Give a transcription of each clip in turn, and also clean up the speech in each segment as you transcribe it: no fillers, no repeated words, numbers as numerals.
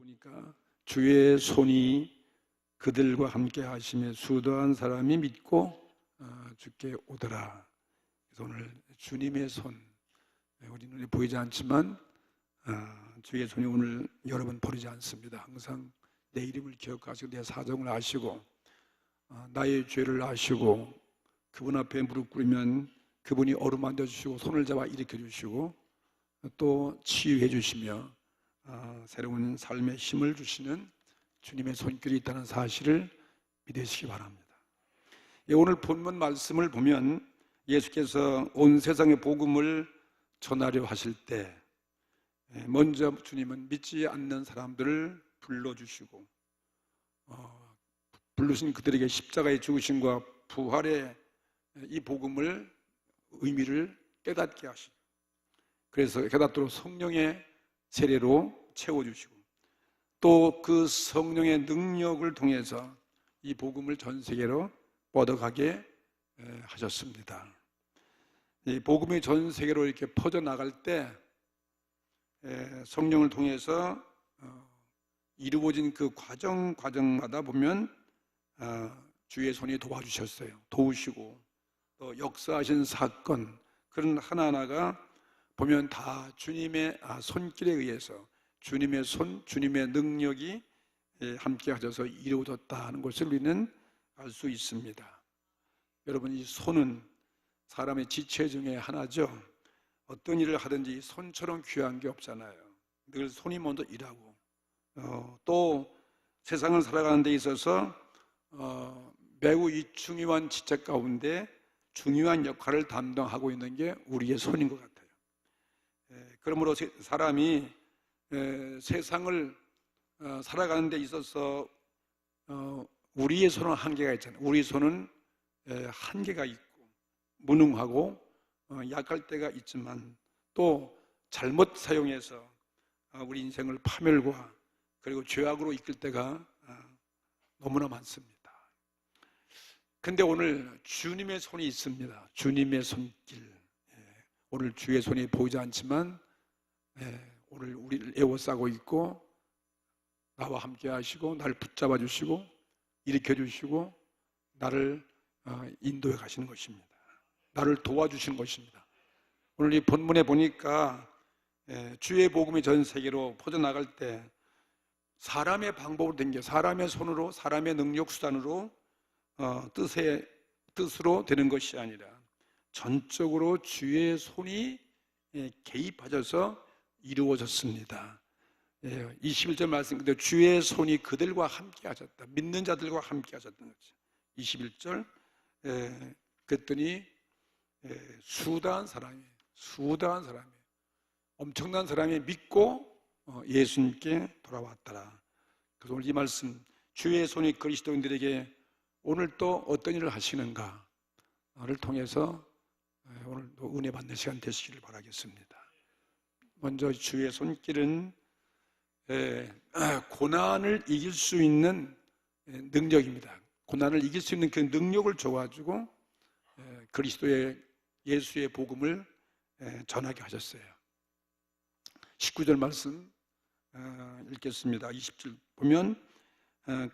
보니까 주의 손이 그들과 함께 하시며 수도한 사람이 믿고 주께 오더라. 그래서 오늘 주님의 손, 우리 눈에 보이지 않지만 주의 손이 오늘 여러분 버리지 않습니다. 항상 내 이름을 기억하시고 내 사정을 아시고 나의 죄를 아시고 그분 앞에 무릎 꿇으면 그분이 어루만져 주시고 손을 잡아 일으켜 주시고 또 치유해 주시며 새로운 삶의 힘을 주시는 주님의 손길이 있다는 사실을 믿으시기 바랍니다. 오늘 본문 말씀을 보면 예수께서 온 세상의 복음을 전하려 하실 때 먼저 주님은 믿지 않는 사람들을 불러주시고 부르신 그들에게 십자가의 죽으심과 부활의 이 복음을 의미를 깨닫게 하시고 그래서 깨닫도록 성령의 세례로 채워주시고 또 그 성령의 능력을 통해서 이 복음을 전 세계로 뻗어가게 하셨습니다. 이 복음이 전 세계로 이렇게 퍼져나갈 때 성령을 통해서 이루어진 그 과정마다 보면 주의 손이 도와주셨어요. 도우시고 또 역사하신 사건 그런 하나하나가 보면 다 주님의 손길에 의해서 주님의 손, 주님의 능력이 함께 하셔서 이루어졌다 하는 것을 우리는 알 수 있습니다. 여러분, 이 손은 사람의 지체 중에 하나죠. 어떤 일을 하든지 손처럼 귀한 게 없잖아요. 늘 손이 먼저 일하고 또 세상을 살아가는 데 있어서 매우 이 중요한 지체 가운데 중요한 역할을 담당하고 있는 게 우리의 손인 것 같아요. 그러므로 사람이 세상을 살아가는 데 있어서 우리의 손은 한계가 있잖아요. 우리 손은 한계가 있고 무능하고 약할 때가 있지만 또 잘못 사용해서 우리 인생을 파멸과 그리고 죄악으로 이끌 때가 너무나 많습니다. 근데 오늘 주님의 손이 있습니다. 주님의 손길. 오늘 주의 손이 보이지 않지만 오늘 우리를 에워싸고 있고 나와 함께 하시고 나를 붙잡아 주시고 일으켜 주시고 나를 인도해 가시는 것입니다. 나를 도와주시는 것입니다. 오늘 이 본문에 보니까 주의 복음이 전 세계로 퍼져나갈 때 사람의 방법으로 된 게 사람의 손으로 사람의 능력 수단으로 뜻으로 되는 것이 아니라 전적으로 주의 손이 개입하셔서 이루어졌습니다. 21절 말씀 그대로 주의 손이 그들과 함께 하셨다. 믿는 자들과 함께 하셨다는 거죠. 21절 그랬더니 수다한 사람이 엄청난 사람이 믿고 예수님께 돌아왔더라. 그래서 오늘 이 말씀 주의 손이 그리스도인들에게 오늘 또 어떤 일을 하시는가를 통해서 오늘도 은혜 받는 시간 되시기를 바라겠습니다. 먼저 주의 손길은 고난을 이길 수 있는 능력입니다. 고난을 이길 수 있는 그 능력을 줘가지고 그리스도의 예수의 복음을 전하게 하셨어요. 19절 말씀 읽겠습니다. 20절 보면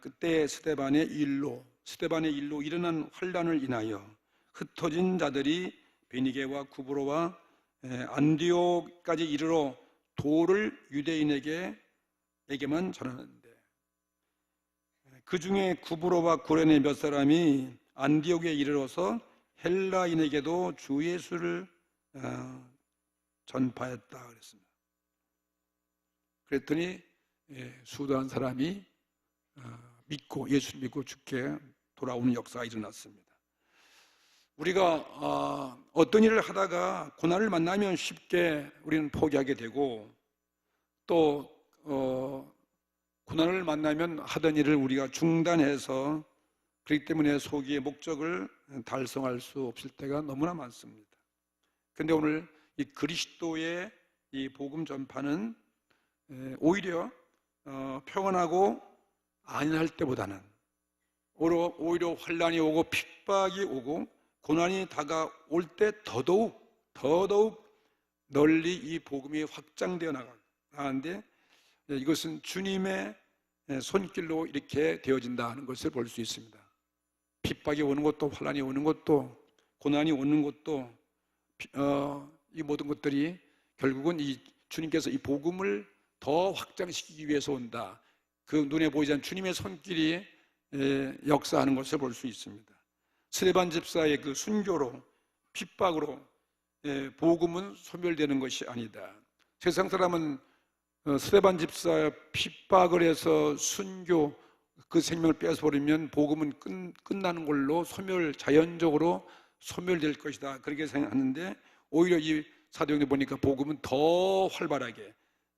그때 스데반의 일로 일어난 환란을 인하여 흩어진 자들이 베니게와 구브로와 안디옥까지 이르러 도를 유대인에게만 전하는데 그 중에 구브로와 구레네 몇 사람이 안디옥에 이르러서 헬라인에게도 주 예수를 전파했다 그랬습니다. 그랬더니 수도한 사람이 예수를 믿고 주께 돌아오는 역사가 일어났습니다. 우리가 어떤 일을 하다가 고난을 만나면 쉽게 우리는 포기하게 되고 또 고난을 만나면 하던 일을 우리가 중단해서 그렇기 때문에 소기의 목적을 달성할 수 없을 때가 너무나 많습니다. 그런데 오늘 이 그리스도의 이 복음 전파는 오히려 평안하고 안일할 때보다는 오히려 환란이 오고 핍박이 오고 고난이 다가올 때 더더욱 널리 이 복음이 확장되어 나가는데 이것은 주님의 손길로 이렇게 되어진다 하는 것을 볼 수 있습니다. 핍박이 오는 것도, 환난이 오는 것도, 고난이 오는 것도, 이 모든 것들이 결국은 이 주님께서 이 복음을 더 확장시키기 위해서 온다. 그 눈에 보이지 않는 주님의 손길이 역사하는 것을 볼 수 있습니다. 스데반 집사의 그 순교로, 핍박으로 복음은 소멸되는 것이 아니다. 세상 사람은 스데반 집사의 핍박을 해서 순교, 그 생명을 빼앗아버리면 복음은 끝나는 걸로 자연적으로 소멸될 것이다, 그렇게 생각하는데, 오히려 이 사도행전 보니까 복음은 더 활발하게,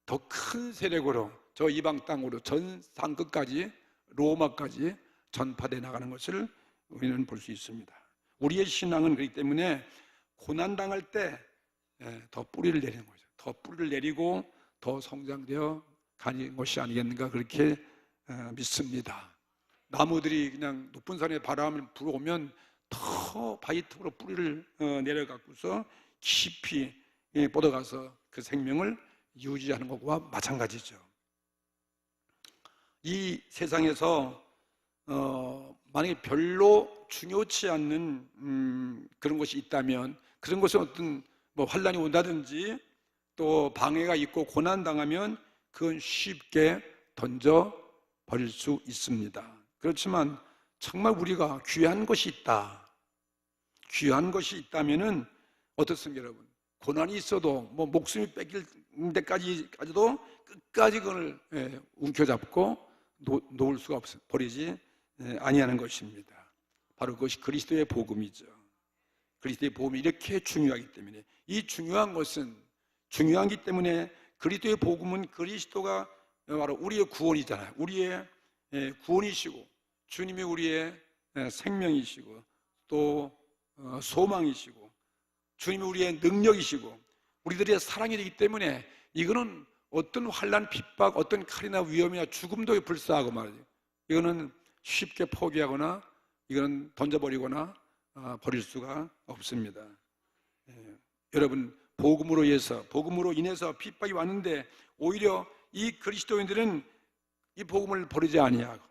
더 큰 세력으로 저 이방 땅으로 전 땅끝까지, 로마까지 전파돼 나가는 것을 우리는 볼 수 있습니다. 우리의 신앙은 그렇기 때문에 고난당할 때 더 뿌리를 내리는 거죠. 더 뿌리를 내리고 더 성장되어 가는 것이 아니겠는가, 그렇게 믿습니다. 나무들이 그냥 높은 산에 바람을 불어오면 더 바위틈으로 뿌리를 내려갖고서 깊이 뻗어가서 그 생명을 유지하는 것과 마찬가지죠. 이 세상에서 만약에 별로 중요치 않는 그런 것이 있다면, 그런 것은 어떤 환난이 온다든지 또 방해가 있고 고난당하면 그건 쉽게 던져 버릴 수 있습니다. 그렇지만 정말 우리가 귀한 것이 있다, 귀한 것이 있다면은 어떻습니까, 여러분? 고난이 있어도 목숨이 뺏길 데까지도 끝까지 그걸 움켜잡고 놓을 수가 없어, 버리지 아니하는 것입니다. 바로 그것이 그리스도의 복음이죠. 그리스도의 복음이 이렇게 중요하기 때문에, 이 중요한 것은 중요하기 때문에, 그리스도의 복음은 그리스도가 바로 우리의 구원이잖아요. 우리의 구원이시고, 주님이 우리의 생명이시고, 또 소망이시고, 주님이 우리의 능력이시고, 우리들의 사랑이 되기 때문에 이거는 어떤 환난, 핍박, 어떤 칼이나 위험이나 죽음도 불사하고 말이죠. 이거는 쉽게 포기하거나 이거는 던져버리거나 버릴 수가 없습니다. 여러분, 복음으로 인해서 핍박이 왔는데 오히려 이 그리스도인들은 이 복음을 버리지 아니하고,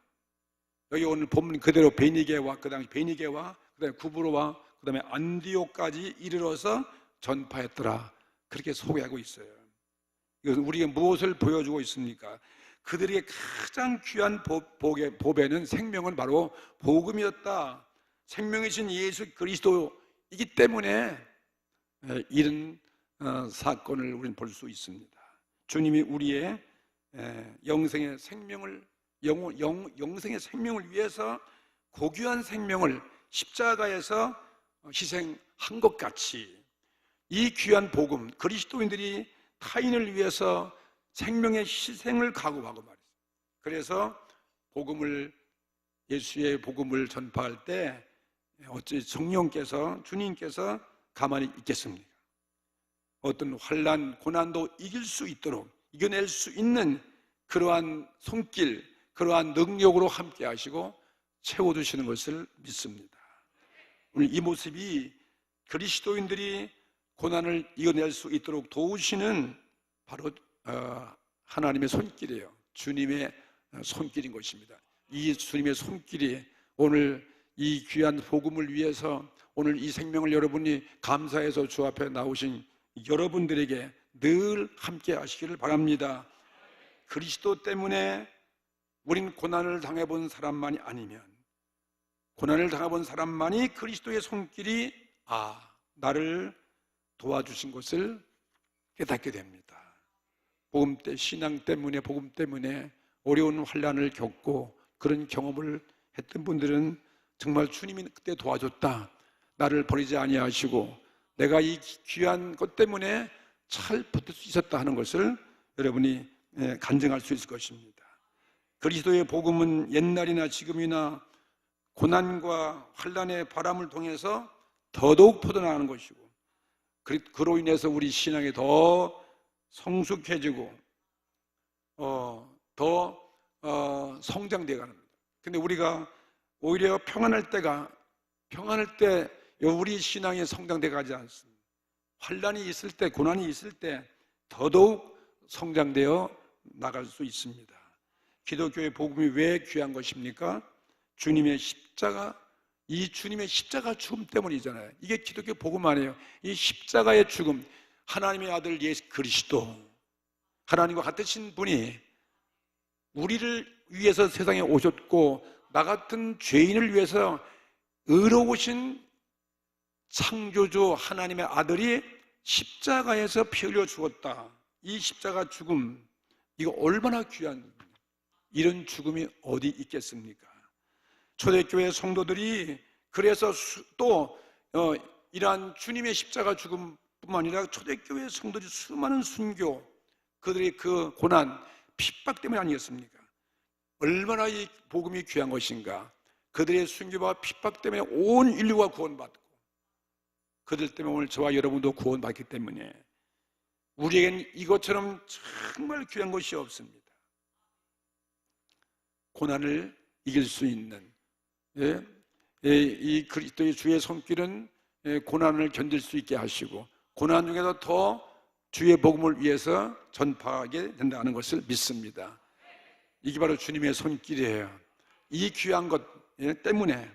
여기 오늘 본문 그대로 베니게와 그 다음에 구브로와 그 다음에 안디옥까지 이르러서 전파했더라, 그렇게 소개하고 있어요. 이것은 우리에게 무엇을 보여주고 있습니까? 그들에게 가장 귀한 보배는, 생명은 바로 복음이었다. 생명이신 예수 그리스도이기 때문에 이런 사건을 우리는 볼 수 있습니다. 주님이 우리의 영생의 생명을 위해서 고귀한 생명을 십자가에서 희생한 것 같이, 이 귀한 복음, 그리스도인들이 타인을 위해서 생명의 희생을 각오하고 말이죠. 그래서 예수의 복음을 전파할 때 어찌 성령께서, 주님께서 가만히 있겠습니까? 어떤 환난, 고난도 이겨낼 수 있는 그러한 손길, 그러한 능력으로 함께 하시고 채워주시는 것을 믿습니다. 오늘 이 모습이 그리스도인들이 고난을 이겨낼 수 있도록 도우시는 바로 하나님의 손길이에요. 주님의 손길인 것입니다. 이 주님의 손길이 오늘 이 귀한 복음을 위해서, 오늘 이 생명을 여러분이 감사해서 주 앞에 나오신 여러분들에게 늘 함께 하시기를 바랍니다. 그리스도 때문에 우린 고난을 당해본 사람만이 아니면, 고난을 당해본 사람만이 그리스도의 손길이 나를 도와주신 것을 깨닫게 됩니다. 신앙 때문에, 복음 때문에 어려운 환난을 겪고 그런 경험을 했던 분들은 정말 주님이 그때 도와줬다, 나를 버리지 아니하시고 내가 이 귀한 것 때문에 잘 버틸 수 있었다 하는 것을 여러분이 간증할 수 있을 것입니다. 그리스도의 복음은 옛날이나 지금이나 고난과 환난의 바람을 통해서 더더욱 퍼져나가는 것이고, 그로 인해서 우리 신앙이 더 성숙해지고 더 성장되어 가는 겁니다. 근데 우리가 오히려 평안할 때 우리 신앙이 성장되어 가지 않습니다. 환난이 있을 때, 고난이 있을 때 더더욱 성장되어 나갈 수 있습니다. 기독교의 복음이 왜 귀한 것입니까? 주님의 십자가, 이 주님의 십자가 죽음 때문이잖아요. 이게 기독교 복음 아니에요. 이 십자가의 죽음, 하나님의 아들 예수 그리스도, 하나님과 같으신 분이 우리를 위해서 세상에 오셨고, 나 같은 죄인을 위해서 의로우신 창조주 하나님의 아들이 십자가에서 피 흘려 죽었다. 이 십자가 죽음, 이거 얼마나 귀한, 이런 죽음이 어디 있겠습니까? 초대교회 성도들이 그래서 또 이러한 주님의 십자가 죽음뿐만 아니라 초대교회 성도들이 수많은 순교, 그들의 그 고난, 핍박 때문이 아니겠습니까? 얼마나 이 복음이 귀한 것인가. 그들의 순교와 핍박 때문에 온 인류가 구원받고, 그들 때문에 오늘 저와 여러분도 구원받기 때문에 우리에겐 이것처럼 정말 귀한 것이 없습니다. 고난을 이길 수 있는, 이 그리스도의 주의 손길은 고난을 견딜 수 있게 하시고, 고난 중에도 더 주의 복음을 위해서 전파하게 된다는 것을 믿습니다. 이게 바로 주님의 손길이에요. 이 귀한 것 때문에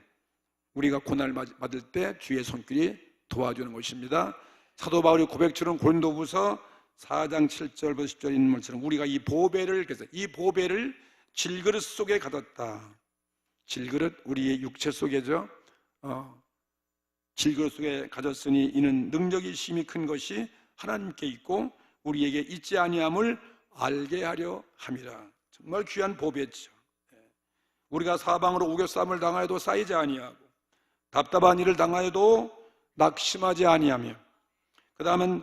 우리가 고난을 받을 때 주의 손길이 도와주는 것입니다. 사도 바울의 고백처럼 고린도후서 4장 7절부터 10절 있는 말처럼 우리가 이 보배를 질그릇 속에 가뒀다. 질그릇, 우리의 육체 속에죠. 질그릇 속에 가졌으니 이는 능력이 심히 큰 것이 하나님께 있고 우리에게 있지 아니함을 알게 하려 함이라. 정말 귀한 보배죠. 우리가 사방으로 우겨싸움을 당하여도 쌓이지 아니하고, 답답한 일을 당하여도 낙심하지 아니하며, 그 다음은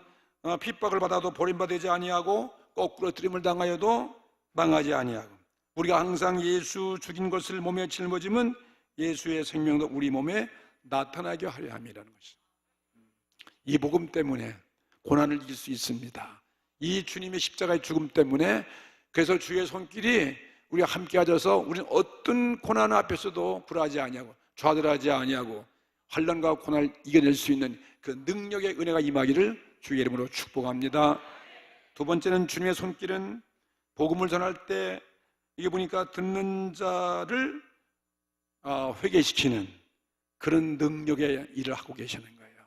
핍박을 받아도 버림받지 아니하고, 거꾸로 들임을 당하여도 망하지 아니하고, 우리가 항상 예수 죽인 것을 몸에 짊어지면 예수의 생명도 우리 몸에 나타나게 하려 함이라는 것이죠. 이 복음 때문에 고난을 이길 수 있습니다. 이 주님의 십자가의 죽음 때문에. 그래서 주의 손길이 우리가 함께 하셔서 우리는 어떤 고난 앞에서도 굴하지 아니하고 좌절하지 아니하고 환난과 고난을 이겨낼 수 있는 그 능력의 은혜가 임하기를 주의 이름으로 축복합니다. 두 번째는 주님의 손길은 복음을 전할 때 이게 보니까 듣는 자를 회개시키는 그런 능력의 일을 하고 계시는 거예요.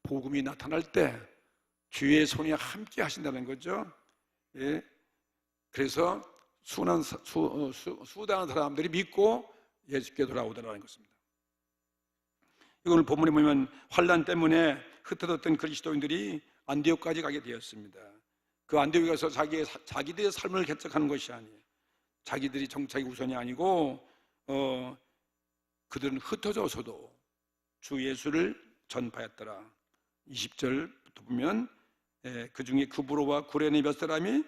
복음이 나타날 때 주의 손이 함께 하신다는 거죠. 예. 그래서 수많은 사람들이 믿고 예수께 돌아오더라는 것입니다. 이걸 본문에 보면 환난 때문에 흩어졌던 그리스도인들이 안디옥까지 가게 되었습니다. 그 안디옥에 가서 자기들의 삶을 개척하는 것이 아니에요. 자기들이 정착이 우선이 아니고 그들은 흩어져서도 주 예수를 전파했더라. 20절부터 보면 그 중에 구브로와 구레네 몇 사람이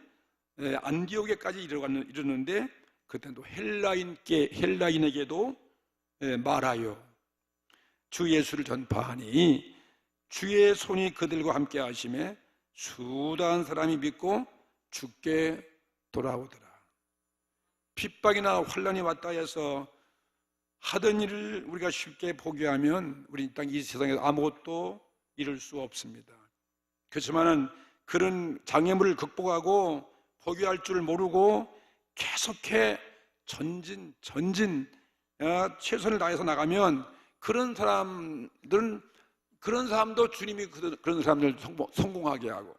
안디옥에까지 이르렀는데 그때도 헬라인에게도 말하여 주 예수를 전파하니 주의 손이 그들과 함께 하심에 수다한 사람이 믿고 주께 돌아오더라. 핍박이나 환난이 왔다 해서 하던 일을 우리가 쉽게 포기하면 우리 이 세상에서 아무것도 이룰 수 없습니다. 그렇지만은 그런 장애물을 극복하고 포기할 줄 모르고 계속해 전진 최선을 다해서 나가면 그런 사람도 주님이 그런 사람들 성공하게 하고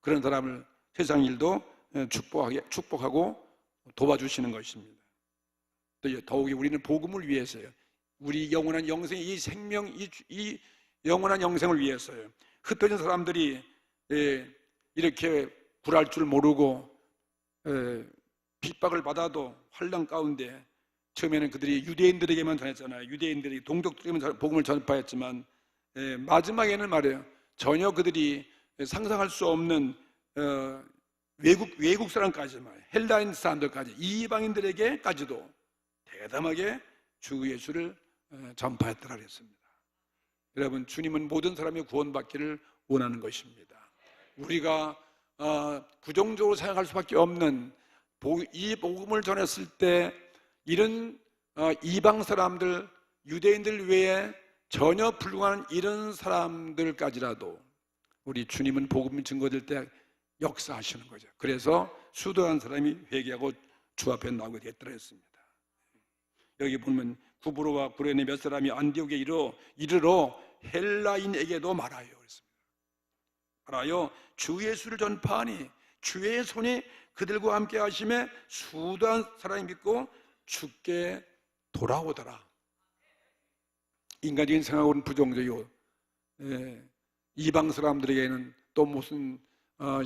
그런 사람을 세상 일도 축복하고 도와주시는 것입니다. 또 더욱이 우리는 복음을 위해서요. 우리 영원한 영생, 이 생명, 이 영원한 영생을 위해서요. 흩어진 사람들이 이렇게 굴할 줄 모르고 핍박을 받아도 환난 가운데 처음에는 그들이 유대인들에게만 전했잖아요. 유대인들이 동족들에게만 복음을 전파했지만 마지막에는 말이에요. 전혀 그들이 상상할 수 없는 외국 사람까지만, 헬라인 사람들까지, 이방인들에게까지도 대담하게 주 예수를 전파했더라 그랬습니다. 여러분, 주님은 모든 사람이 구원받기를 원하는 것입니다. 우리가 부정적으로 생각할 수밖에 없는 이 복음을 전했을 때 이런 이방 사람들, 유대인들 외에 전혀 불구하는 이런 사람들까지라도 우리 주님은 복음이 증거될 때 역사하시는 거죠. 그래서 수도한 사람이 회개하고 주 앞에 나오게 됐더라 했습니다. 여기 보면 구브로와 구레네 몇 사람이 안디옥에 이르러 헬라인에게도 말하여 그랬습니다. 말하여 주 예수를 전파하니 주의 손이 그들과 함께 하심에 수도한 사람이 믿고 주께 돌아오더라. 인간적인 생각으로는 부정적이고 이방 사람들에게는 또 무슨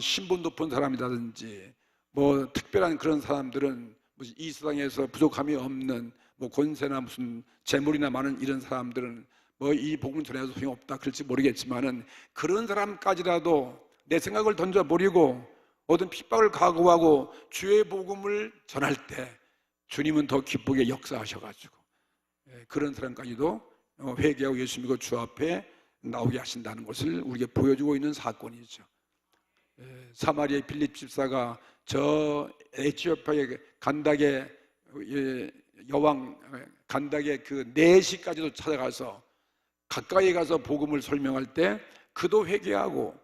신분 높은 사람이라든지 뭐 특별한 그런 사람들은 무슨 이 세상에서 부족함이 없는 뭐 권세나 무슨 재물이나 많은 이런 사람들은 뭐 이 복음 전해서 소용이 없다 그럴지 모르겠지만은 그런 사람까지라도 내 생각을 던져버리고 모든 핍박을 각오하고 주의 복음을 전할 때 주님은 더 기쁘게 역사하셔가지고 그런 사람까지도 회개하고 예수 믿고 주 앞에 나오게 하신다는 것을 우리에게 보여주고 있는 사건이죠. 사마리아의 빌립 집사가 저 에티오피아의 간닥의 여왕 간닥의 그 내시까지도 찾아가서 가까이 가서 복음을 설명할 때 그도 회개하고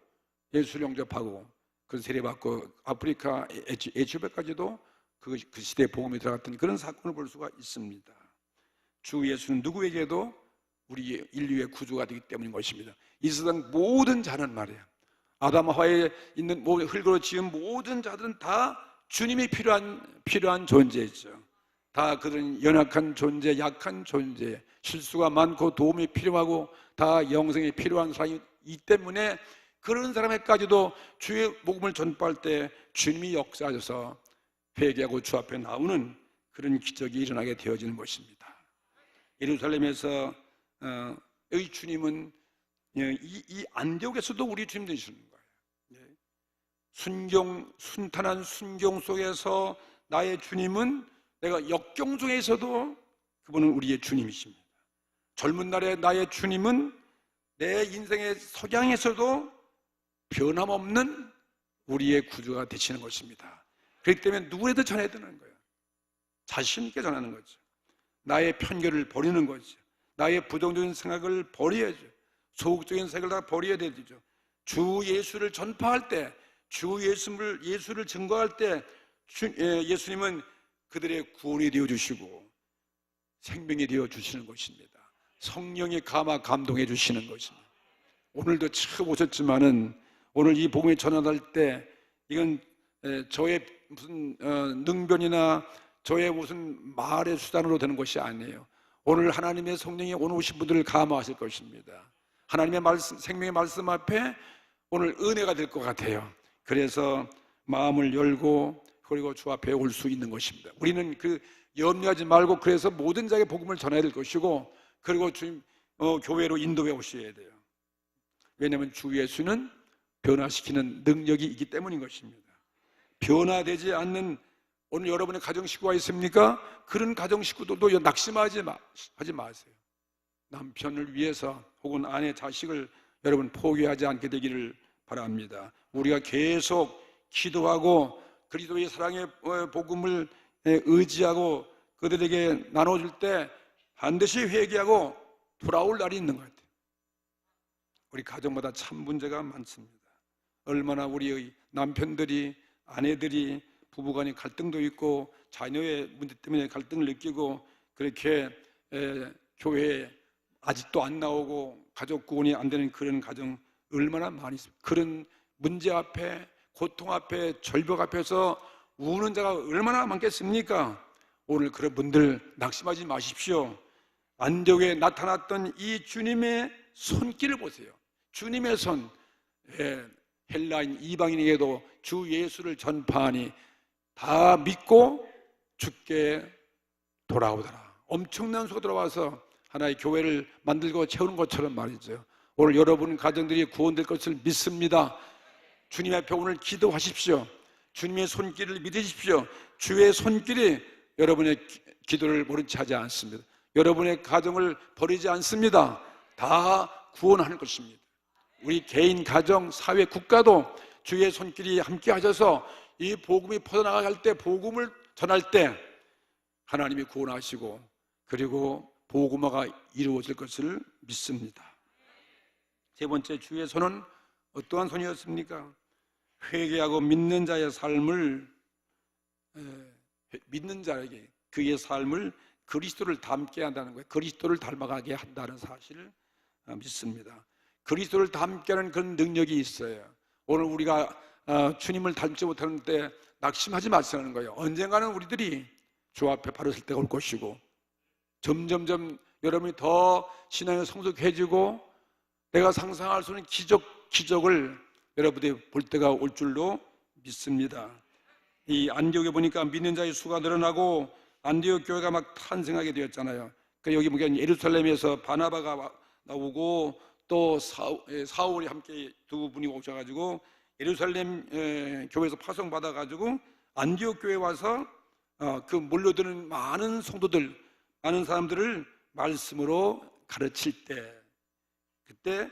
예수를 영접하고 그 세례받고 아프리카 에티오피아까지도 그 시대에 복음이 들어갔던 그런 사건을 볼 수가 있습니다. 주 예수는 누구에게도 우리 인류의 구주가 되기 때문인 것입니다. 이 세상 모든 자는 말이야, 아담 하와에 있는 흙으로 지은 모든 자들은 다 주님이 필요한 존재죠. 다 그들은 연약한 존재, 약한 존재, 실수가 많고 도움이 필요하고 다 영생이 필요한 사람이기 때문에 그런 사람에까지도 주의 복음을 전파할 때 주님이 역사하셔서 회개하고 주 앞에 나오는 그런 기적이 일어나게 되어지는 것입니다. 예루살렘에서 여기 주님은 이 안디옥에서도 우리 주님 되시는 거예요. 순탄한 순경 속에서 나의 주님은 내가 역경 중에서도 그분은 우리의 주님이십니다. 젊은 날에 나의 주님은 내 인생의 석양에서도 변함없는 우리의 구주가 되시는 것입니다. 그렇기 때문에 누구에도 전해야 되는 거예요. 자신 있게 전하는 거죠. 나의 편견을 버리는 거죠. 나의 부정적인 생각을 버려야죠. 소극적인 생각을 다 버려야 되죠. 주 예수를 전파할 때, 주 예수를 증거할 때 예수님은 그들의 구원이 되어주시고 생명이 되어주시는 것입니다. 성령이 감동해 주시는 것입니다. 오늘도 처음 오셨지만은 오늘 이 복음이 전환할 때 이건 저의 무슨 능변이나 저의 무슨 말의 수단으로 되는 것이 아니에요. 오늘 하나님의 성령이 오늘 오신 분들을 감화하실 것입니다. 하나님의 말씀, 생명의 말씀 앞에 오늘 은혜가 될 것 같아요. 그래서 마음을 열고 그리고 주 앞에 올 수 있는 것입니다. 우리는 그 염려하지 말고 그래서 모든 자에게 복음을 전해야 될 것이고 그리고 주님 교회로 인도해 오셔야 돼요. 왜냐하면 주 예수는 변화시키는 능력이 있기 때문인 것입니다. 변화되지 않는 오늘 여러분의 가정 식구가 있습니까? 그런 가정 식구들도 낙심하지 마세요. 남편을 위해서 혹은 아내, 자식을 여러분 포기하지 않게 되기를 바랍니다. 우리가 계속 기도하고 그리스도의 사랑의 복음을 의지하고 그들에게 나눠줄 때 반드시 회개하고 돌아올 날이 있는 것 같아요. 우리 가정마다 참 문제가 많습니다. 얼마나 우리의 남편들이, 아내들이 부부간의 갈등도 있고 자녀의 문제 때문에 갈등을 느끼고 그렇게 교회에 아직도 안 나오고 가족 구원이 안 되는 그런 가정 얼마나 많이 있습니다. 그런 문제 앞에, 고통 앞에, 절벽 앞에서 우는 자가 얼마나 많겠습니까? 오늘 그런 분들 낙심하지 마십시오. 안디옥에 나타났던 이 주님의 손길을 보세요. 주님의 손, 헬라인 이방인에게도 주 예수를 전파하니 다 믿고 주께 돌아오더라. 엄청난 수가 들어와서 하나의 교회를 만들고 채우는 것처럼 말이죠. 오늘 여러분 가정들이 구원될 것을 믿습니다. 주님 앞에 오늘 기도하십시오. 주님의 손길을 믿으십시오. 주의 손길이 여러분의 기도를 모른 채 하지 않습니다. 여러분의 가정을 버리지 않습니다. 다 구원하는 것입니다. 우리 개인, 가정, 사회, 국가도 주의 손길이 함께 하셔서 이 복음이 퍼져나갈 때, 복음을 전할 때 하나님이 구원하시고 그리고 복음화가 이루어질 것을 믿습니다. 세 번째, 주의 손은 어떠한 손이었습니까? 회개하고 믿는 자의 삶을, 믿는 자에게 그의 삶을 그리스도를 닮게 한다는 거예요. 그리스도를 닮아가게 한다는 사실을 믿습니다. 그리스도를 닮게 하는 그런 능력이 있어요. 오늘 우리가 주님을 닮지 못하는 때 낙심하지 마시라는 거예요. 언젠가는 우리들이 주 앞에 바로 설 때가 올 것이고, 점점점 여러분이 더 신앙이 성숙해지고 내가 상상할 수 없는 기적을 여러분이 볼 때가 올 줄로 믿습니다. 이 안디옥에 보니까 믿는 자의 수가 늘어나고 안디옥 교회가 막 탄생하게 되었잖아요. 여기 보면 예루살렘에서 바나바가 나오고 또 사울이 함께 두 분이 오셔가지고 예루살렘 교회에서 파송받아가지고 안디옥 교회에 와서 그 몰려드는 많은 성도들, 많은 사람들을 말씀으로 가르칠 때, 그때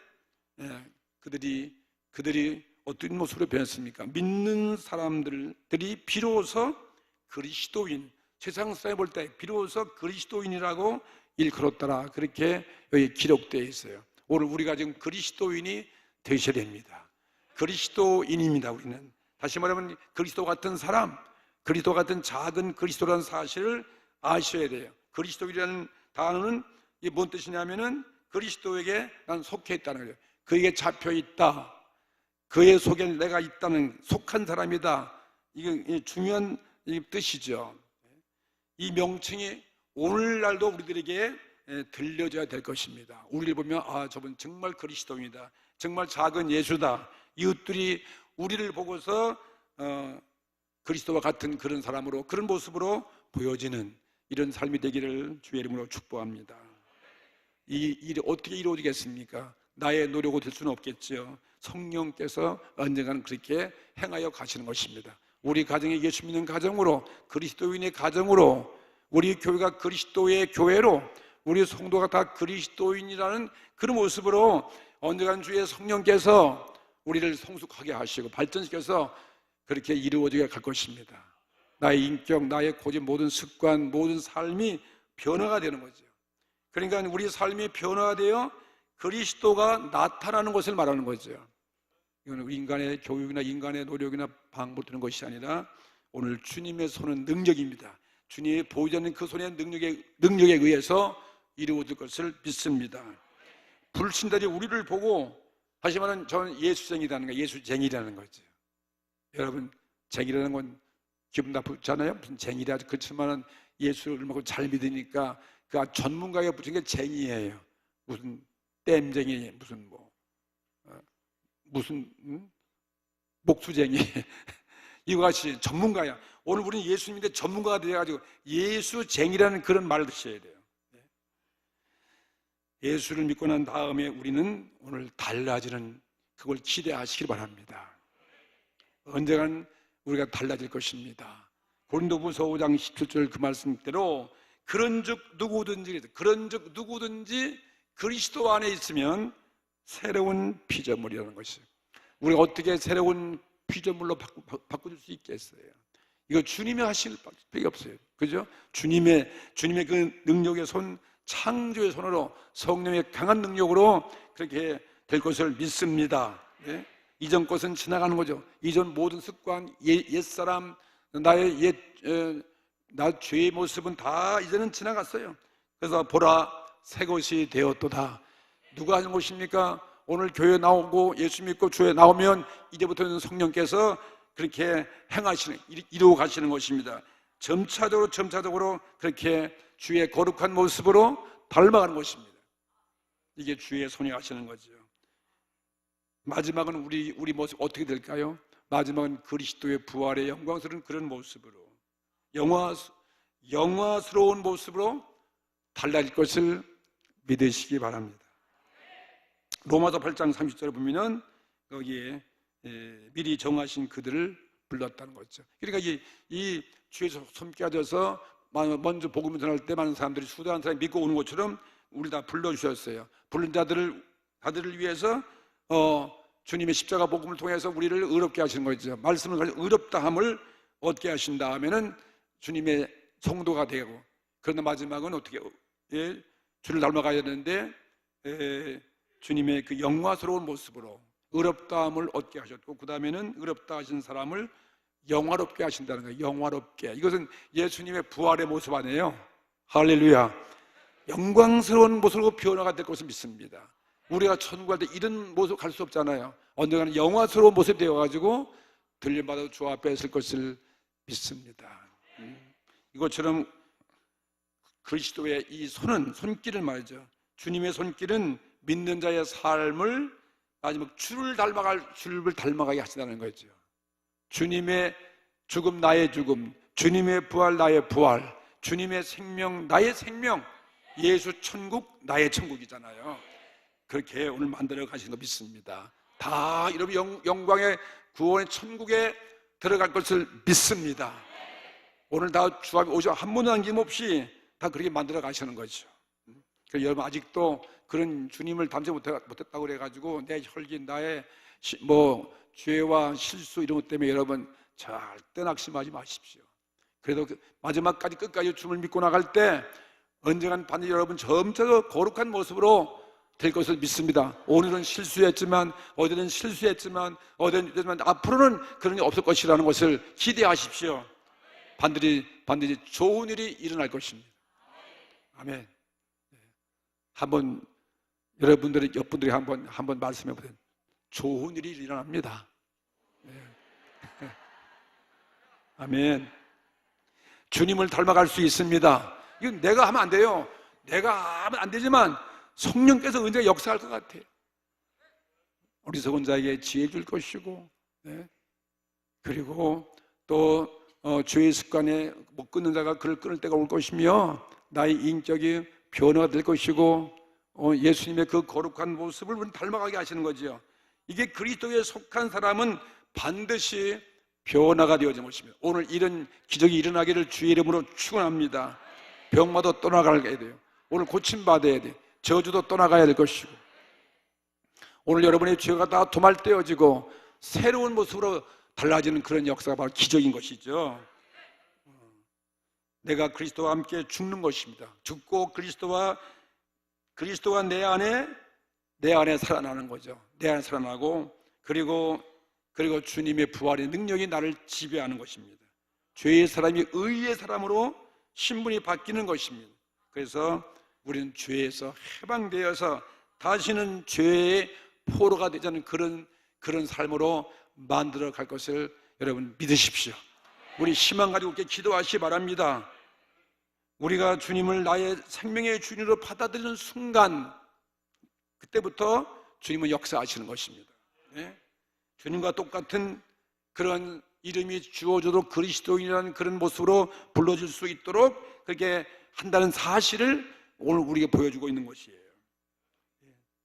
그들이 어떤 모습으로 변했습니까? 믿는 사람들이 비로소 그리스도인, 세상 사회 볼 때 비로소 그리스도인이라고 일컬었더라, 그렇게 여기 기록되어 있어요. 오늘 우리가 지금 그리스도인이 되셔야 됩니다. 그리스도인입니다. 우리는 다시 말하면 그리스도 같은 사람, 그리스도 같은 작은 그리스도라는 사실을 아셔야 돼요. 그리스도인이라는 단어는 이게 뭔 뜻이냐면은 그리스도에게 난 속해 있다는 거예요. 그에게 잡혀 있다, 그의 속에 내가 있다는, 속한 사람이다, 이게 중요한 뜻이죠. 이 명칭이 오늘날도 우리들에게 들려져야 될 것입니다. 우리를 보면 저분 정말 그리스도인이다, 정말 작은 예수다, 이웃들이 우리를 보고서 그리스도와 같은 그런 사람으로, 그런 모습으로 보여지는 이런 삶이 되기를 주의 이름으로 축복합니다. 이 일이 어떻게 이루어지겠습니까? 나의 노력으로 될 수는 없겠죠. 성령께서 언젠가는 그렇게 행하여 가시는 것입니다. 우리 가정에 예수 믿는 가정으로, 그리스도인의 가정으로, 우리 교회가 그리스도의 교회로, 우리 성도가 다 그리스도인이라는 그런 모습으로 언젠가는 주의 성령께서 우리를 성숙하게 하시고 발전시켜서 그렇게 이루어지게 갈 것입니다. 나의 인격, 나의 고집, 모든 습관, 모든 삶이 변화가 되는 거죠. 그러니까 우리 삶이 변화되어 그리스도가 나타나는 것을 말하는 거죠. 이건 인간의 교육이나 인간의 노력이나 방법을 드는 것이 아니라 오늘 주님의 손은 능력입니다. 주님이 보여주는 그 손의 능력에 의해서 이루어질 것을 믿습니다. 불신자들이 우리를 보고, 다시 말하면 저는 예수쟁이라는 거예요. 예수쟁이라는 거죠. 여러분, 쟁이라는 건 기분 나쁘잖아요. 무슨 쟁이라, 그렇지만 예수를 먹고 잘 믿으니까 그 전문가가 붙인 게 쟁이에요. 무슨 땜쟁이, 무슨 목수쟁이 이와 같이 전문가야. 오늘 우리는 예수님인데 전문가가 되어가지고 예수쟁이라는 그런 말을 쓰셔야 돼요. 예수를 믿고 난 다음에 우리는 오늘 달라지는 그걸 기대하시길 바랍니다. 언젠간 우리가 달라질 것입니다. 고린도후서 5장 17절 그 말씀대로 그런즉 누구든지 그리스도 안에 있으면 새로운 피조물이라는 것이에요. 우리가 어떻게 새로운 피조물로 바꿔줄 수 있겠어요? 이거 주님이 하실 밖에 없어요. 그죠? 주님의 그 능력의 손, 창조의 손으로, 성령의 강한 능력으로 그렇게 될 것을 믿습니다. 네? 이전 것은 지나가는 거죠. 이전 모든 습관, 옛사람, 나의 나 죄의 모습은 다 이제는 지나갔어요. 그래서 보라, 새 것이 되었도다. 누가 하는 것입니까? 오늘 교회 나오고 예수 믿고 주에 나오면 이제부터는 성령께서 그렇게 행하시는, 이루어 가시는 것입니다. 점차적으로 그렇게 주의 거룩한 모습으로 닮아가는 것입니다. 이게 주의 손이 하시는 거죠. 마지막은 우리 모습 어떻게 될까요? 마지막은 그리스도의 부활의 영광스러운 그런 모습으로, 영화스러운 모습으로 달라질 것을 믿으시기 바랍니다. 로마서 8장 30절에 보면은 거기에 미리 정하신 그들을 불렀다는 거죠. 그러니까 이 주의 손께 하셔서 먼저 복음을 전할 때 많은 사람들이, 수다한 사람이 믿고 오는 것처럼 우리 다 불러주셨어요. 부른 자들을 위해서 주님의 십자가 복음을 통해서 우리를 의롭게 하시는 거죠. 말씀을 가지고 의롭다함을 얻게 하신 다음에는 주님의 성도가 되고, 그러나 마지막은 어떻게 주를 닮아가야 되는데 주님의 그 영화스러운 모습으로, 의롭다함을 얻게 하셨고, 그 다음에는 의롭다 하신 사람을 영화롭게 하신다는 거예요. 영화롭게. 이것은 예수님의 부활의 모습 아니에요? 할렐루야. 영광스러운 모습으로 변화가 될 것을 믿습니다. 우리가 천국 갈 때 이런 모습 갈 수 없잖아요. 언젠가는 영화스러운 모습이 되어가지고 들림받아 주 앞에 있을 것을 믿습니다. 이것처럼 그리스도의 이 손길은 말이죠. 주님의 손길은 믿는 자의 삶을 마지막 주를 닮아가게 하신다는 거죠. 주님의 죽음 나의 죽음, 주님의 부활 나의 부활, 주님의 생명 나의 생명, 예수 천국 나의 천국이잖아요. 그렇게 오늘 만들어 가신 거 믿습니다. 다 여러분 영광의 구원의 천국에 들어갈 것을 믿습니다. 오늘 다 주 앞에 오셔 한 번도 남김없이 다 그렇게 만들어 가시는 거죠. 그래서 여러분 아직도 그런 주님을 닮지 못했다고 그래가지고 내 혈기 나의 죄와 실수 이런 것 때문에 여러분 절대 낙심하지 마십시오. 그래도 마지막까지 끝까지 주님을 믿고 나갈 때 언젠간 반드시 여러분 점차 더 거룩한 모습으로 될 것을 믿습니다. 오늘은 실수했지만 어제는 실수했지만 앞으로는 그런 게 없을 것이라는 것을 기대하십시오. 반드시 좋은 일이 일어날 것입니다. 아멘. 한번 여러분들이 옆분들이 한번 말씀해 보세요. 좋은 일이 일어납니다. 네. 아멘. 주님을 닮아갈 수 있습니다. 이건 내가 하면 안 돼요. 내가 하면 안 되지만 성령께서 언제가 역사할 것 같아요. 어리석은 자에게 지혜 줄 것이고, 네. 그리고 또 죄의 습관에 못 끊는 자가 그를 끊을 때가 올 것이며 나의 인격이 변화가 될 것이고 예수님의 그 거룩한 모습을 닮아가게 하시는 거죠. 이게 그리스도에 속한 사람은 반드시 변화가 되어진 것입니다. 오늘 이런 기적이 일어나기를 주의 이름으로 축원합니다. 병마도 떠나가야 돼요. 오늘 고침받아야 돼요. 저주도 떠나가야 될 것이고, 오늘 여러분의 죄가 다 도말되어지고 새로운 모습으로 달라지는 그런 역사가 바로 기적인 것이죠. 내가 그리스도와 함께 죽는 것입니다. 죽고 그리스도가 내 안에 살아나는 거죠. 내 안에 살아나고 그리고 주님의 부활의 능력이 나를 지배하는 것입니다. 죄의 사람이 의의 사람으로 신분이 바뀌는 것입니다. 그래서 우리는 죄에서 해방되어서 다시는 죄의 포로가 되지 않는 그런 삶으로 만들어 갈 것을 여러분 믿으십시오. 우리 희망 가지고 이렇게 기도하시기 바랍니다. 우리가 주님을 나의 생명의 주님으로 받아들이는 순간, 그때부터 주님은 역사하시는 것입니다. 네? 주님과 똑같은 그런 이름이 주어져도 그리스도인이라는 그런 모습으로 불러질 수 있도록 그렇게 한다는 사실을 오늘 우리에게 보여주고 있는 것이에요.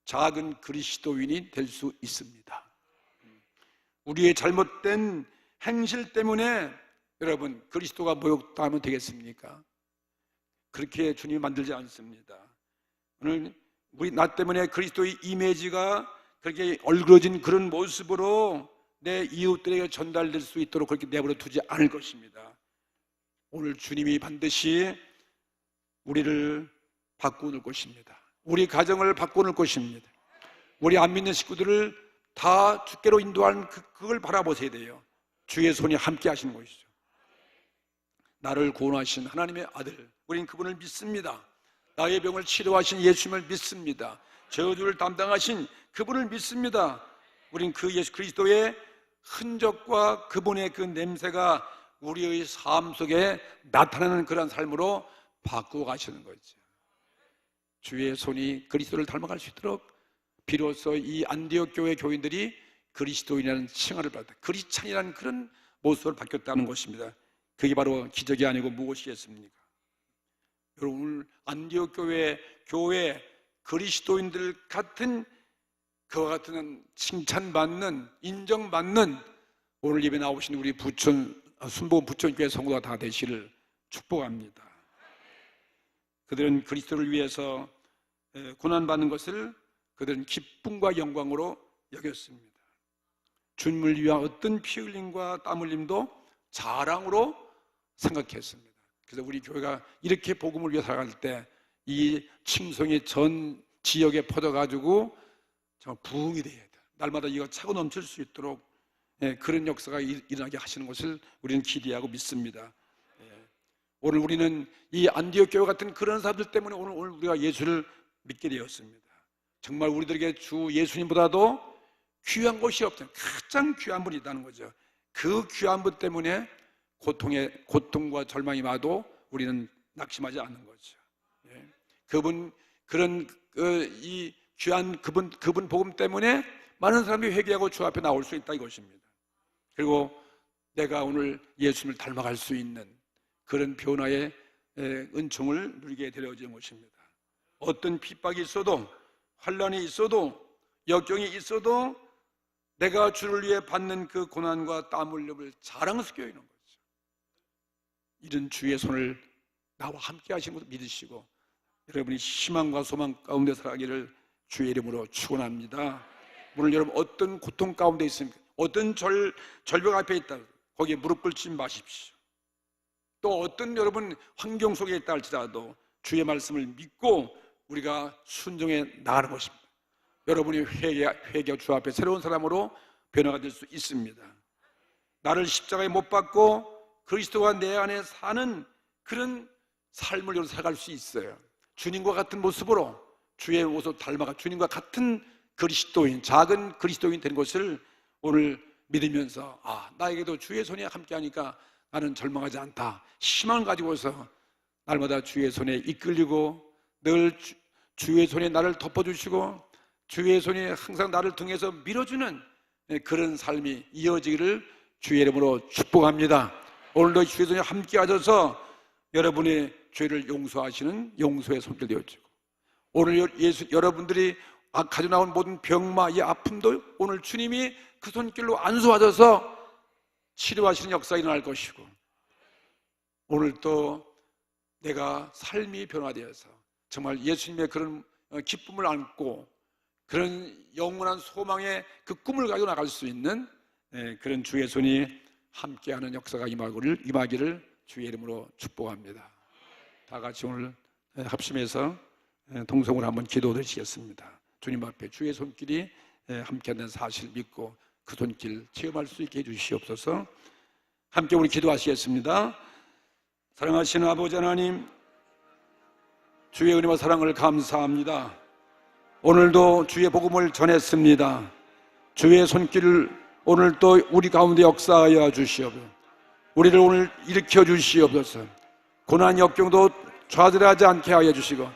작은 그리스도인이 될 수 있습니다. 우리의 잘못된 행실 때문에 여러분 그리스도가 모욕당하면 되겠습니까? 그렇게 주님이 만들지 않습니다. 오늘 나 때문에 그리스도의 이미지가 그렇게 얼그러진 그런 모습으로 내 이웃들에게 전달될 수 있도록 그렇게 내버려 두지 않을 것입니다. 오늘 주님이 반드시 우리를 바꾸는 것입니다. 우리 가정을 바꾸는 것입니다. 우리 안 믿는 식구들을 다 주께로 인도하는 그걸 바라보셔야 돼요. 주의 손이 함께 하시는 것이죠. 나를 구원하신 하나님의 아들, 우린 그분을 믿습니다. 나의 병을 치료하신 예수님을 믿습니다. 저주를 담당하신 그분을 믿습니다. 우린 그 예수 그리스도의 흔적과 그분의 그 냄새가 우리의 삶 속에 나타나는 그런 삶으로 바꾸어 가시는 거죠. 주의 손이 그리스도를 닮아갈 수 있도록 비로소 이 안디옥 교회 교인들이 그리스도인이라는 칭함을 받았다. 그리스찬이라는 그런 모습으로 바뀌었다는 것입니다. 그게 바로 기적이 아니고 무엇이겠습니까? 여러분, 오늘 안디옥 교회 그리스도인들 같은 그와 같은 칭찬받는, 인정받는 오늘 예배 나오신 우리 순복음 부천교회 성도가 다 되시를 축복합니다. 그들은 그리스도를 위해서 고난받는 것을 그들은 기쁨과 영광으로 여겼습니다. 주님을 위한 어떤 피 흘림과 땀 흘림도 자랑으로 생각했습니다. 그래서 우리 교회가 이렇게 복음을 위해 살아갈 때 이 칭송이 전 지역에 퍼져가지고 정말 부흥이 돼야 돼. 날마다 이가 차고 넘칠 수 있도록 그런 역사가 일어나게 하시는 것을 우리는 기대하고 믿습니다. 오늘 우리는 이 안디옥 교회 같은 그런 사람들 때문에 오늘 우리가 예수를 믿게 되었습니다. 정말 우리들에게 주 예수님보다도 귀한 것이 없다는, 가장 귀한 분이 있다는 거죠. 그 귀한 분 때문에 고통과 절망이 와도 우리는 낙심하지 않는 거죠. 이 귀한 그분 복음 때문에 많은 사람들이 회개하고 주 앞에 나올 수 있다 이것입니다. 그리고 내가 오늘 예수님을 닮아갈 수 있는 그런 변화의 은총을 누리게 되어지는 것입니다. 어떤 핍박이 있어도, 환난이 있어도, 역경이 있어도 내가 주를 위해 받는 그 고난과 땀 흘림을 자랑스럽게 여기는 거죠. 이런 주의 손을 나와 함께 하시는 것을 믿으시고 여러분이 희망과 소망 가운데 살아가기를 주의 이름으로 축원합니다. 오늘 여러분 어떤 고통 가운데 있습니까? 어떤 절벽 앞에 있다, 거기에 무릎 꿇지 마십시오. 또 어떤 여러분 환경 속에 있다 할지라도 주의 말씀을 믿고 우리가 순종해 나가는 것입니다. 여러분이 회개 주 앞에 새로운 사람으로 변화가 될 수 있습니다. 나를 십자가에 못 박고 그리스도가 내 안에 사는 그런 삶을 여러분 살아갈 수 있어요. 주님과 같은 모습으로 주의 모습 닮아가 주님과 같은 그리스도인, 작은 그리스도인 된 것을 오늘 믿으면서 나에게도 주의 손이 함께하니까 나는 절망하지 않다, 희망을 가지고서 날마다 주의 손에 이끌리고 늘 주의 손에 나를 덮어주시고 주의 손이 항상 나를 등에서 밀어주는 그런 삶이 이어지기를 주의 이름으로 축복합니다. 오늘도 주의 손이 함께하셔서 여러분의 죄를 용서하시는 용서의 손길 되어지고 오늘 여러분들이 가져 나온 모든 병마, 이 아픔도 오늘 주님이 그 손길로 안수하셔서 치료하시는 역사가 일어날 것이고 오늘 또 내가 삶이 변화되어서 정말 예수님의 그런 기쁨을 안고 그런 영원한 소망의 그 꿈을 가지고 나갈 수 있는 그런 주의 손이 함께하는 역사가 임하기를 주의 이름으로 축복합니다. 다 같이 오늘 합심해서 동성으로 한번 기도드리시겠습니다. 주님 앞에 주의 손길이 함께하는 사실 믿고 그 손길 체험할 수 있게 해주시옵소서. 함께 우리 기도하시겠습니다. 사랑하시는 아버지 하나님, 주의 은혜와 사랑을 감사합니다. 오늘도 주의 복음을 전했습니다. 주의 손길을 오늘 또 우리 가운데 역사하여 주시옵소서. 우리를 오늘 일으켜 주시옵소서. 고난 역경도 좌절하지 않게 하여 주시고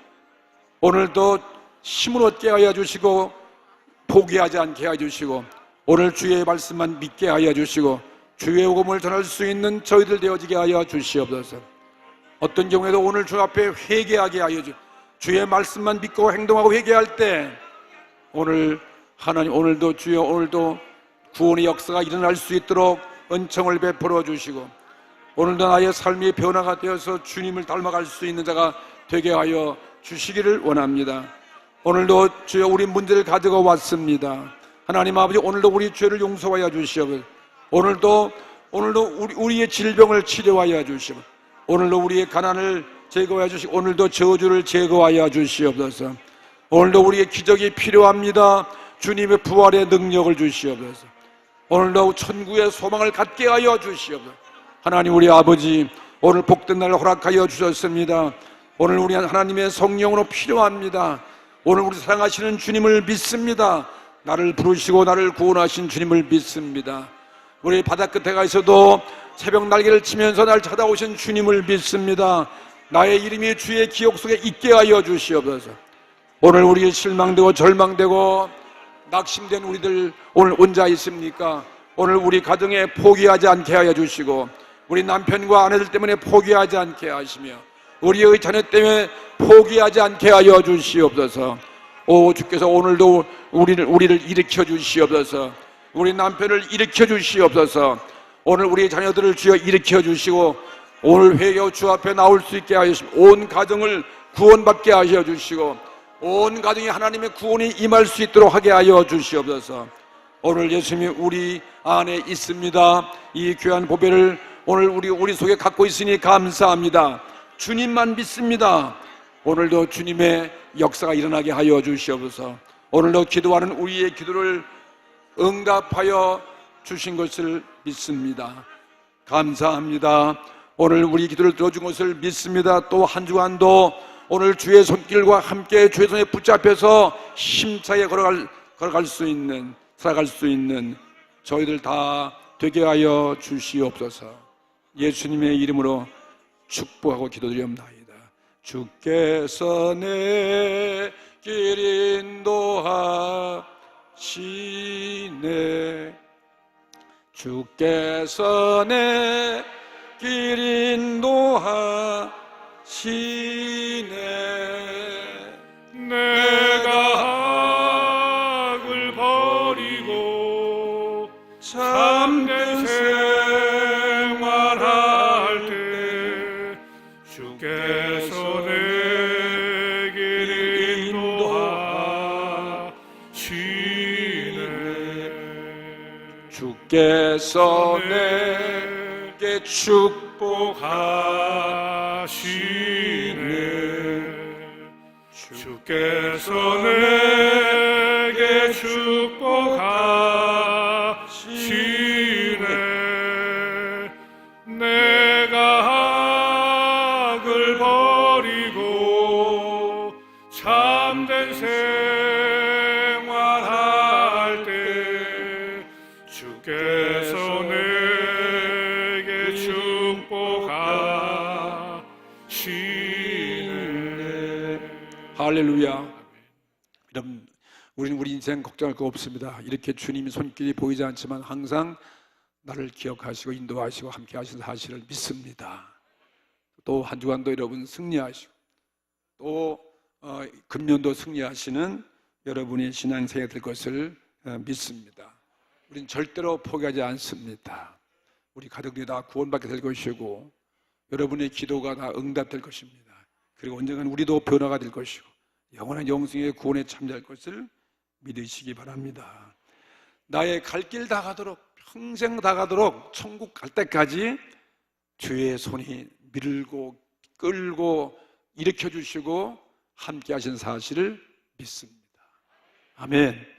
오늘도 힘을 얻게 하여 주시고 포기하지 않게 하여 주시고 오늘 주의 말씀만 믿게 하여 주시고 주의 복음을 전할 수 있는 저희들 되어지게 하여 주시옵소서. 어떤 경우에도 오늘 주 앞에 회개하게 하여 주시고 주의 말씀만 믿고 행동하고 회개할 때 오늘 하나님 오늘도 주여 오늘도 구원의 역사가 일어날 수 있도록 은총을 베풀어 주시고 오늘도 나의 삶이 변화가 되어서 주님을 닮아갈 수 있는 자가 되게 하여 주시기를 원합니다. 오늘도 주여 우리 문제를 가지고 왔습니다. 하나님 아버지 오늘도 우리 죄를 용서하여 주시옵소서. 오늘도 우리의 질병을 치료하여 주시옵소서. 오늘도 우리의 가난을 제거하여 주시고 오늘도 저주를 제거하여 주시옵소서. 오늘도 우리의 기적이 필요합니다. 주님의 부활의 능력을 주시옵소서. 오늘도 천국의 소망을 갖게 하여 주시옵소서. 하나님 우리 아버지 오늘 복된 날 허락하여 주셨습니다. 오늘 우리 하나님의 성령으로 필요합니다. 오늘 우리 사랑하시는 주님을 믿습니다. 나를 부르시고 나를 구원하신 주님을 믿습니다. 우리 바다 끝에 가 있어도 새벽 날개를 치면서 날 찾아오신 주님을 믿습니다. 나의 이름이 주의 기억 속에 있게 하여 주시옵소서. 오늘 우리 실망되고 절망되고 낙심된 우리들 오늘 혼자 있습니까? 오늘 우리 가정에 포기하지 않게 하여 주시고 우리 남편과 아내들 때문에 포기하지 않게 하시며 우리의 자녀 때문에 포기하지 않게 하여 주시옵소서. 오 주께서 오늘도 우리를 일으켜 주시옵소서. 우리 남편을 일으켜 주시옵소서. 오늘 우리 자녀들을 주여 일으켜 주시고 오늘 회개 주 앞에 나올 수 있게 하시고 온 가정을 구원받게 하여 주시고 온 가정에 하나님의 구원이 임할 수 있도록 하게 하여 주시옵소서. 오늘 예수님이 우리 안에 있습니다. 이 귀한 보배를 오늘 우리 속에 갖고 있으니 감사합니다. 주님만 믿습니다. 오늘도 주님의 역사가 일어나게 하여 주시옵소서. 오늘도 기도하는 우리의 기도를 응답하여 주신 것을 믿습니다. 감사합니다. 오늘 우리 기도를 들어준 것을 믿습니다. 또 한 주간도 오늘 주의 손길과 함께 주의 손에 붙잡혀서 힘차게 걸어갈 수 있는, 살아갈 수 있는 저희들 다 되게 하여 주시옵소서. 예수님의 이름으로 축복하고 기도드리옵나이다. 주께서 내 길 인도하시네. 주께서 내 길 인도하시네. 내가 악을 버리고 참된 생활할 때 주께서 내 길 인도하시네. 주께서 내게 축복하시네. 주께서 내게 축복하시네. 내가 악을 버리고 참된 생활할 때 주께서 내게 축복하시네. 할렐루야. 여러분, 우리는 우리 인생 걱정할 거 없습니다. 이렇게 주님이 손길이 보이지 않지만 항상 나를 기억하시고 인도하시고 함께 하신 사실을 믿습니다. 또 한 주간도 여러분 승리하시고 또 금년도 승리하시는 여러분의 신앙생활이 될 것을 믿습니다. 우리는 절대로 포기하지 않습니다. 우리 가족들이 다 구원받게 될 것이고 여러분의 기도가 다 응답될 것입니다. 그리고 언젠가는 우리도 변화가 될 것이고 영원한 영생의 구원에 참여할 것을 믿으시기 바랍니다. 나의 갈 길 다 가도록, 평생 다 가도록, 천국 갈 때까지 주의 손이 밀고 끌고 일으켜 주시고 함께 하신 사실을 믿습니다. 아멘.